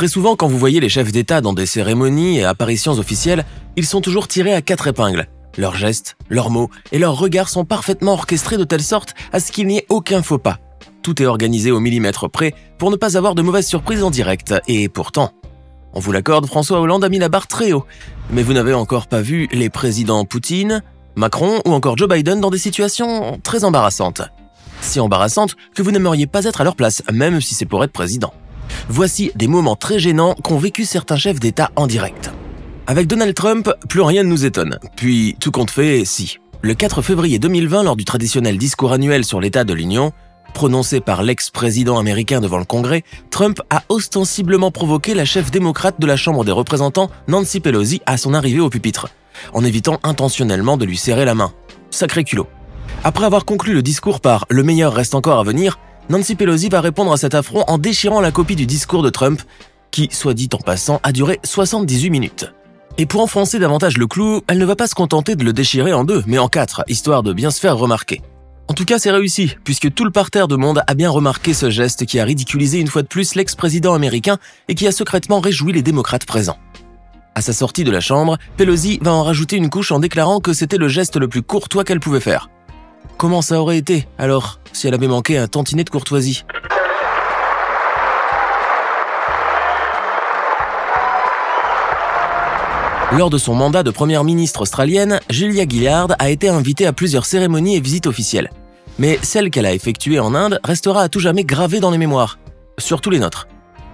Très souvent, quand vous voyez les chefs d'État dans des cérémonies et apparitions officielles, ils sont toujours tirés à 4 épingles. Leurs gestes, leurs mots et leurs regards sont parfaitement orchestrés de telle sorte à ce qu'il n'y ait aucun faux pas. Tout est organisé au millimètre près pour ne pas avoir de mauvaises surprises en direct. Et pourtant, on vous l'accorde, François Hollande a mis la barre très haut. Mais vous n'avez encore pas vu les présidents Poutine, Macron ou encore Joe Biden dans des situations très embarrassantes. Si embarrassantes que vous n'aimeriez pas être à leur place, même si c'est pour être président. Voici des moments très gênants qu'ont vécu certains chefs d'État en direct. Avec Donald Trump, plus rien ne nous étonne. Puis, tout compte fait, si. Le 4 février 2020, lors du traditionnel discours annuel sur l'état de l'Union, prononcé par l'ex-président américain devant le Congrès, Trump a ostensiblement provoqué la chef démocrate de la Chambre des représentants, Nancy Pelosi, à son arrivée au pupitre, en évitant intentionnellement de lui serrer la main. Sacré culot. Après avoir conclu le discours par « le meilleur reste encore à venir », Nancy Pelosi va répondre à cet affront en déchirant la copie du discours de Trump, qui, soit dit en passant, a duré 78 minutes. Et pour enfoncer davantage le clou, elle ne va pas se contenter de le déchirer en 2, mais en 4, histoire de bien se faire remarquer. En tout cas, c'est réussi, puisque tout le parterre de monde a bien remarqué ce geste qui a ridiculisé une fois de plus l'ex-président américain et qui a secrètement réjoui les démocrates présents. À sa sortie de la Chambre, Pelosi va en rajouter une couche en déclarant que c'était le geste le plus courtois qu'elle pouvait faire. Comment ça aurait été, alors, si elle avait manqué un tantinet de courtoisie ? Lors de son mandat de première ministre australienne, Julia Gillard a été invitée à plusieurs cérémonies et visites officielles. Mais celle qu'elle a effectuée en Inde restera à tout jamais gravée dans les mémoires, surtout les nôtres.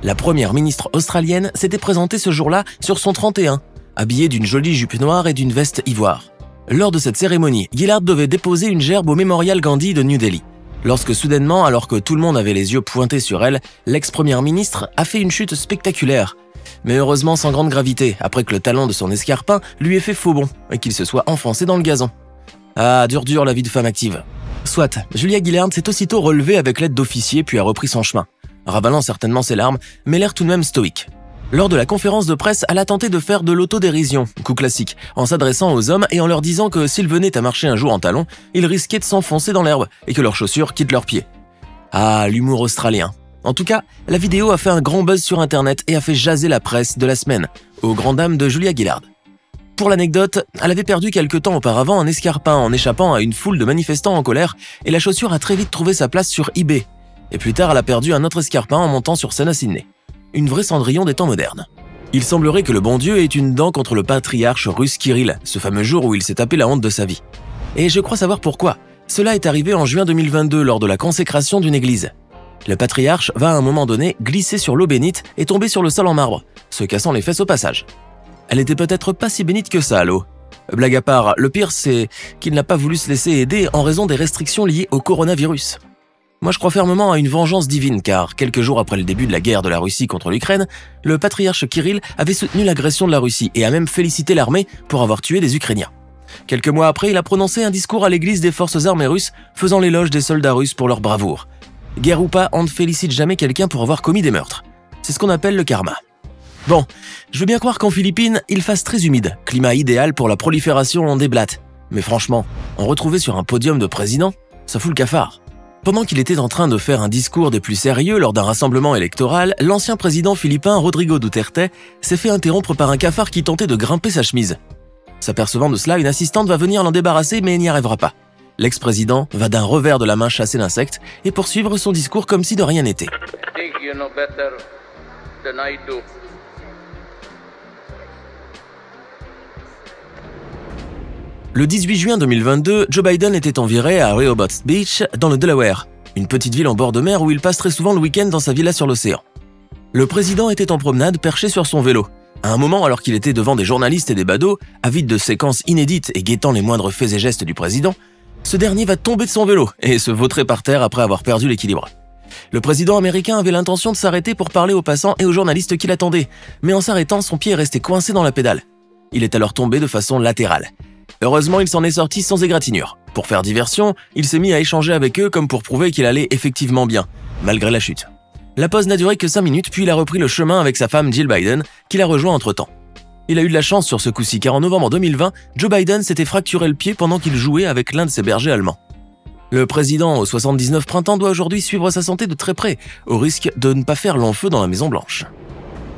La première ministre australienne s'était présentée ce jour-là sur son 31, habillée d'une jolie jupe noire et d'une veste ivoire. Lors de cette cérémonie, Gillard devait déposer une gerbe au Memorial Gandhi de New Delhi. Lorsque soudainement, alors que tout le monde avait les yeux pointés sur elle, l'ex-première ministre a fait une chute spectaculaire. Mais heureusement sans grande gravité, après que le talon de son escarpin lui ait fait faux bond et qu'il se soit enfoncé dans le gazon. Ah, dur la vie de femme active. Soit, Julia Gillard s'est aussitôt relevée avec l'aide d'officiers puis a repris son chemin, ravalant certainement ses larmes, mais l'air tout de même stoïque. Lors de la conférence de presse, elle a tenté de faire de l'autodérision, coup classique, en s'adressant aux hommes et en leur disant que s'ils venaient à marcher un jour en talons, ils risquaient de s'enfoncer dans l'herbe et que leurs chaussures quittent leurs pieds. Ah, l'humour australien. En tout cas, la vidéo a fait un grand buzz sur internet et a fait jaser la presse de la semaine, aux grandes dames de Julia Gillard. Pour l'anecdote, elle avait perdu quelque temps auparavant un escarpin en échappant à une foule de manifestants en colère et la chaussure a très vite trouvé sa place sur eBay. Et plus tard, elle a perdu un autre escarpin en montant sur scène à Sydney. Une vraie Cendrillon des temps modernes. Il semblerait que le bon Dieu ait une dent contre le patriarche russe Kirill, ce fameux jour où il s'est tapé la honte de sa vie. Et je crois savoir pourquoi. Cela est arrivé en juin 2022 lors de la consécration d'une église. Le patriarche va à un moment donné glisser sur l'eau bénite et tomber sur le sol en marbre, se cassant les fesses au passage. Elle était peut-être pas si bénite que ça, l'eau. Blague à part, le pire c'est qu'il n'a pas voulu se laisser aider en raison des restrictions liées au coronavirus. Moi je crois fermement à une vengeance divine car, quelques jours après le début de la guerre de la Russie contre l'Ukraine, le patriarche Kirill avait soutenu l'agression de la Russie et a même félicité l'armée pour avoir tué des Ukrainiens. Quelques mois après, il a prononcé un discours à l'église des forces armées russes faisant l'éloge des soldats russes pour leur bravoure. Guerre ou pas, on ne félicite jamais quelqu'un pour avoir commis des meurtres. C'est ce qu'on appelle le karma. Bon, je veux bien croire qu'en Philippines, il fasse très humide, climat idéal pour la prolifération des blattes. Mais franchement, en retrouver sur un podium de président, ça fout le cafard. Pendant qu'il était en train de faire un discours des plus sérieux lors d'un rassemblement électoral, l'ancien président philippin Rodrigo Duterte s'est fait interrompre par un cafard qui tentait de grimper sa chemise. S'apercevant de cela, une assistante va venir l'en débarrasser mais n'y arrivera pas. L'ex-président va d'un revers de la main chasser l'insecte et poursuivre son discours comme si de rien n'était. Le 18 juin 2022, Joe Biden était en virée à Rehoboth Beach, dans le Delaware, une petite ville en bord de mer où il passe très souvent le week-end dans sa villa sur l'océan. Le président était en promenade perché sur son vélo. À un moment, alors qu'il était devant des journalistes et des badauds, avides de séquences inédites et guettant les moindres faits et gestes du président, ce dernier va tomber de son vélo et se vautrer par terre après avoir perdu l'équilibre. Le président américain avait l'intention de s'arrêter pour parler aux passants et aux journalistes qui l'attendaient, mais en s'arrêtant, son pied est resté coincé dans la pédale. Il est alors tombé de façon latérale. Heureusement, il s'en est sorti sans égratignure. Pour faire diversion, il s'est mis à échanger avec eux comme pour prouver qu'il allait effectivement bien, malgré la chute. La pause n'a duré que 5 minutes, puis il a repris le chemin avec sa femme Jill Biden, qui l'a rejoint entre-temps. Il a eu de la chance sur ce coup-ci, car en novembre 2020, Joe Biden s'était fracturé le pied pendant qu'il jouait avec l'un de ses bergers allemands. Le président aux 79 printemps doit aujourd'hui suivre sa santé de très près, au risque de ne pas faire long feu dans la Maison-Blanche.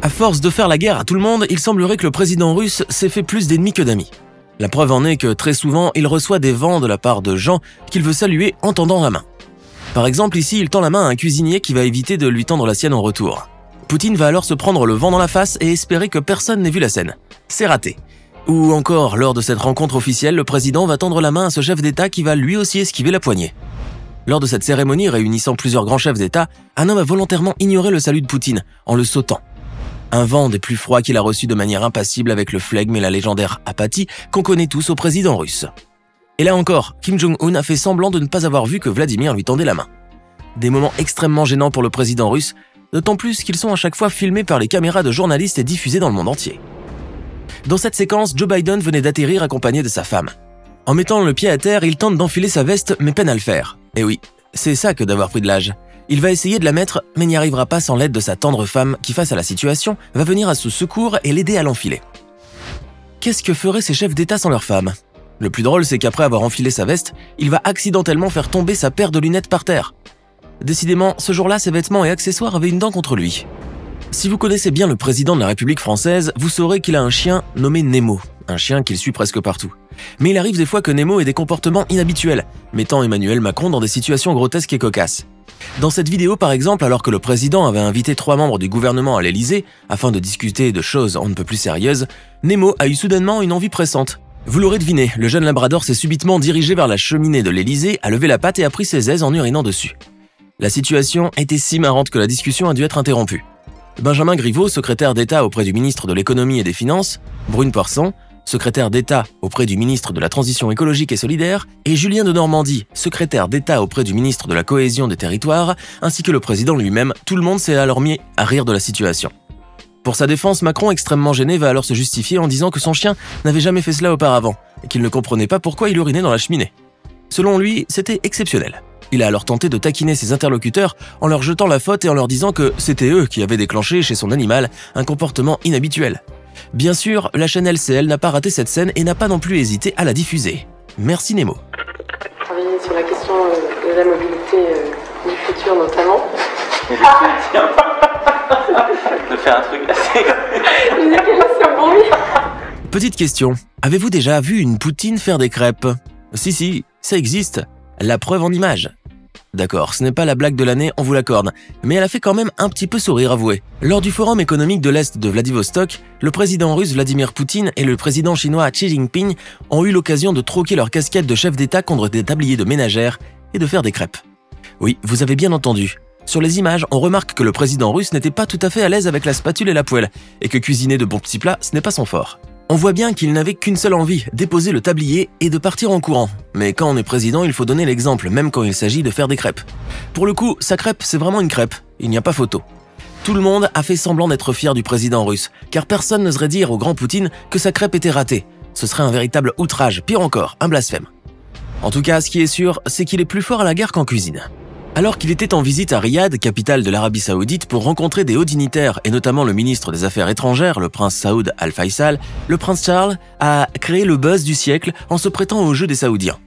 À force de faire la guerre à tout le monde, il semblerait que le président russe s'est fait plus d'ennemis que d'amis. La preuve en est que très souvent, il reçoit des vents de la part de gens qu'il veut saluer en tendant la main. Par exemple, ici, il tend la main à un cuisinier qui va éviter de lui tendre la sienne en retour. Poutine va alors se prendre le vent dans la face et espérer que personne n'ait vu la scène. C'est raté. Ou encore, lors de cette rencontre officielle, le président va tendre la main à ce chef d'État qui va lui aussi esquiver la poignée. Lors de cette cérémonie réunissant plusieurs grands chefs d'État, un homme a volontairement ignoré le salut de Poutine en le sautant. Un vent des plus froids qu'il a reçu de manière impassible avec le flegme et la légendaire apathie qu'on connaît tous au président russe. Et là encore, Kim Jong-un a fait semblant de ne pas avoir vu que Vladimir lui tendait la main. Des moments extrêmement gênants pour le président russe, d'autant plus qu'ils sont à chaque fois filmés par les caméras de journalistes et diffusés dans le monde entier. Dans cette séquence, Joe Biden venait d'atterrir accompagné de sa femme. En mettant le pied à terre, il tente d'enfiler sa veste mais peine à le faire. Et oui, c'est ça que d'avoir pris de l'âge. Il va essayer de la mettre, mais n'y arrivera pas sans l'aide de sa tendre femme qui, face à la situation, va venir à son secours et l'aider à l'enfiler. Qu'est-ce que feraient ces chefs d'État sans leur femme? Le plus drôle, c'est qu'après avoir enfilé sa veste, il va accidentellement faire tomber sa paire de lunettes par terre. Décidément, ce jour-là, ses vêtements et accessoires avaient une dent contre lui. Si vous connaissez bien le président de la République française, vous saurez qu'il a un chien nommé Nemo, un chien qu'il suit presque partout. Mais il arrive des fois que Nemo ait des comportements inhabituels, mettant Emmanuel Macron dans des situations grotesques et cocasses. Dans cette vidéo par exemple, alors que le président avait invité 3 membres du gouvernement à l'Élysée afin de discuter de choses on ne peut plus sérieuses, Nemo a eu soudainement une envie pressante. Vous l'aurez deviné, le jeune labrador s'est subitement dirigé vers la cheminée de l'Élysée, a levé la patte et a pris ses aises en urinant dessus. La situation était si marrante que la discussion a dû être interrompue. Benjamin Griveaux, secrétaire d'État auprès du ministre de l'Économie et des Finances, Brune Poirson, secrétaire d'État auprès du ministre de la Transition écologique et solidaire, et Julien de Normandie, secrétaire d'État auprès du ministre de la Cohésion des Territoires, ainsi que le président lui-même, tout le monde s'est alors mis à rire de la situation. Pour sa défense, Macron, extrêmement gêné, va alors se justifier en disant que son chien n'avait jamais fait cela auparavant, et qu'il ne comprenait pas pourquoi il urinait dans la cheminée. Selon lui, c'était exceptionnel. Il a alors tenté de taquiner ses interlocuteurs en leur jetant la faute et en leur disant que c'était eux qui avaient déclenché chez son animal un comportement inhabituel. Bien sûr, la chaîne LCL n'a pas raté cette scène et n'a pas non plus hésité à la diffuser. Merci Nemo. Travailler sur la question de la mobilité du futur notamment. De faire un truc assez... Petite question, avez-vous déjà vu une poutine faire des crêpes? Si, ça existe. La preuve en image. D'accord, ce n'est pas la blague de l'année, on vous l'accorde, mais elle a fait quand même un petit peu sourire, avouez. Lors du Forum économique de l'Est de Vladivostok, le président russe Vladimir Poutine et le président chinois Xi Jinping ont eu l'occasion de troquer leurs casquettes de chef d'État contre des tabliers de ménagères et de faire des crêpes. Oui, vous avez bien entendu. Sur les images, on remarque que le président russe n'était pas tout à fait à l'aise avec la spatule et la poêle, et que cuisiner de bons petits plats, ce n'est pas son fort. On voit bien qu'il n'avait qu'une seule envie, déposer le tablier et de partir en courant. Mais quand on est président, il faut donner l'exemple, même quand il s'agit de faire des crêpes. Pour le coup, sa crêpe, c'est vraiment une crêpe. Il n'y a pas photo. Tout le monde a fait semblant d'être fier du président russe, car personne n'oserait dire au grand Poutine que sa crêpe était ratée. Ce serait un véritable outrage, pire encore, un blasphème. En tout cas, ce qui est sûr, c'est qu'il est plus fort à la guerre qu'en cuisine. Alors qu'il était en visite à Riyad, capitale de l'Arabie Saoudite, pour rencontrer des hauts dignitaires et notamment le ministre des Affaires étrangères, le prince Saoud Al Faisal, le prince Charles a créé le buzz du siècle en se prêtant au jeu des Saoudiens.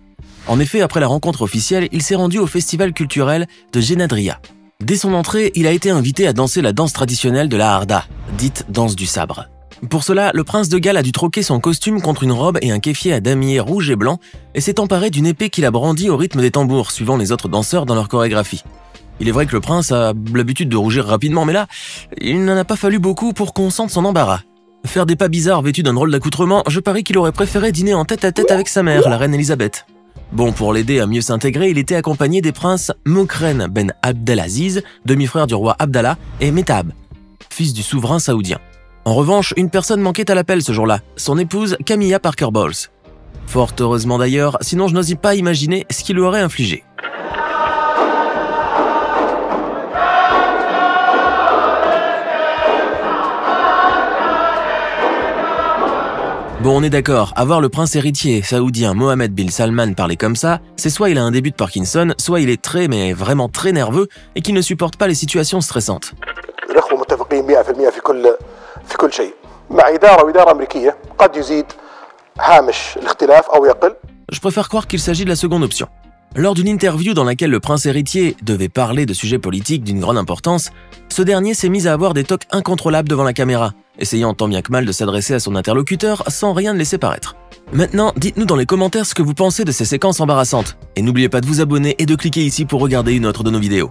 En effet, après la rencontre officielle, il s'est rendu au festival culturel de Genadriya. Dès son entrée, il a été invité à danser la danse traditionnelle de la Harda, dite danse du sabre. Pour cela, le prince de Galles a dû troquer son costume contre une robe et un kéfier à damier rouge et blanc et s'est emparé d'une épée qu'il a brandie au rythme des tambours, suivant les autres danseurs dans leur chorégraphie. Il est vrai que le prince a l'habitude de rougir rapidement, mais là, il n'en a pas fallu beaucoup pour qu'on sente son embarras. Faire des pas bizarres vêtus d'un drôle d'accoutrement, je parie qu'il aurait préféré dîner en tête-à-tête avec sa mère, la reine Elisabeth. Bon, pour l'aider à mieux s'intégrer, il était accompagné des princes Mokren Ben Abdelaziz, demi-frère du roi Abdallah, et Mehtab, fils du souverain saoudien. En revanche, une personne manquait à l'appel ce jour-là, son épouse Camilla Parker Bowles. Fort heureusement d'ailleurs, sinon je n'ose pas imaginer ce qu'il lui aurait infligé. Bon, on est d'accord, avoir le prince héritier saoudien Mohammed bin Salman parler comme ça, c'est soit il a un début de Parkinson, soit il est très mais vraiment très nerveux et qu'il ne supporte pas les situations stressantes. في كل شيء مع إدارة أمريكية قد يزيد هامش الاختلاف أو يقل. Je préfère croire qu'il s'agit de la seconde option. Lors d'une interview dans laquelle le prince héritier devait parler de sujets politiques d'une grande importance, ce dernier s'est mis à avoir des tocs incontrôlables devant la caméra, essayant tant bien que mal de s'adresser à son interlocuteur sans rien ne laisser paraître. Maintenant, dites-nous dans les commentaires ce que vous pensez de ces séquences embarrassantes. Et n'oubliez pas de vous abonner et de cliquer ici pour regarder une autre de nos vidéos.